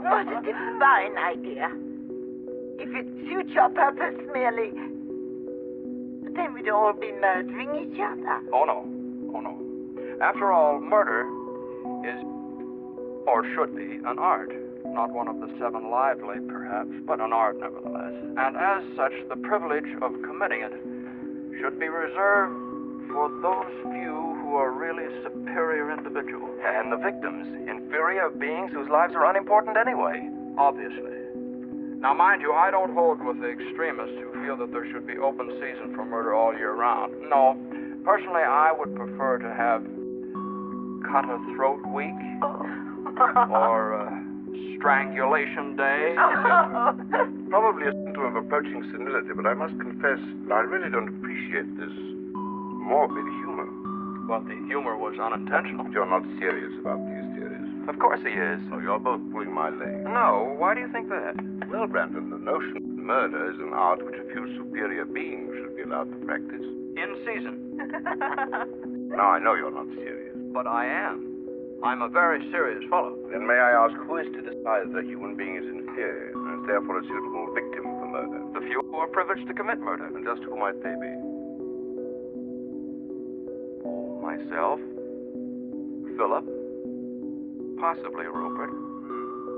What a divine idea. If it suits your purpose merely, then we'd all be murdering each other. Oh, no. Oh, no. After all, murder is, or should be, an art. Not one of the seven lively, perhaps, but an art nevertheless. And as such, the privilege of committing it should be reserved for those few who are really superior individuals. And the victims, inferior beings whose lives are unimportant anyway. Obviously. Now, mind you, I don't hold with the extremists who feel that there should be open season for murder all year round. No. Personally, I would prefer to have Cut a Throat Week or Strangulation Day. Probably a symptom of approaching senility, but I must confess I really don't appreciate this morbid humor. Well, the humor was unintentional. You're not serious about these theories. Of course he is. So you're both pulling my leg. No, why do you think that? Well, Brandon, the notion that murder is an art which a few superior beings should be allowed to practice. In season. Now, I know you're not serious. But I am. I'm a very serious fellow. Then may I ask, who is to decide that a human being is inferior and is therefore a suitable victim for murder? The few who are privileged to commit murder. And just who might they be? Oh, myself. Philip. Possibly Rupert.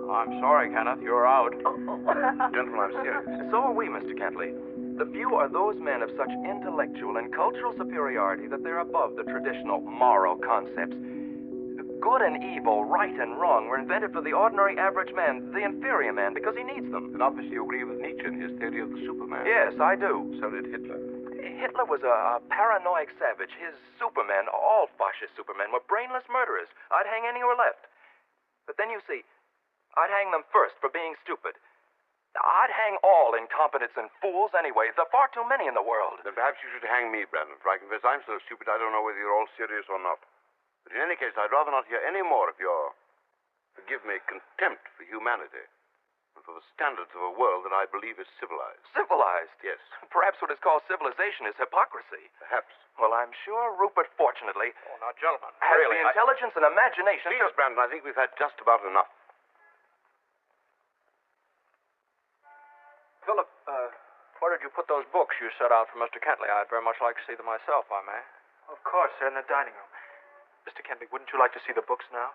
I'm sorry, Kenneth, you're out. Gentlemen, I'm serious. So are we, Mr. Kentley. The few are those men of such intellectual and cultural superiority that they're above the traditional moral concepts. Good and evil, right and wrong, were invented for the ordinary average man, the inferior man, because he needs them. And obviously you agree with Nietzsche in his theory of the Superman. Yes, I do. So did Hitler. Hitler was a paranoid savage. His Supermen, all fascist Supermen, were brainless murderers. I'd hang any who were left. But then you see, I'd hang them first for being stupid. I'd hang all incompetents and fools anyway. There are far too many in the world. Then perhaps you should hang me, Brandon, for I confess I'm so stupid I don't know whether you're all serious or not. But in any case, I'd rather not hear any more of your, forgive me, contempt for humanity and for the standards of a world that I believe is civilized. Civilized? Yes. Perhaps what is called civilization is hypocrisy. Perhaps. Well, I'm sure Rupert, fortunately, Oh, now, gentlemen, has really, the intelligence and imagination Please, Brandon, I think we've had just about enough. Philip, where did you put those books you set out for Mr. Kentley? I'd very much like to see them myself, I may. Of course, they're in the dining room. Mr. Kentley, wouldn't you like to see the books now?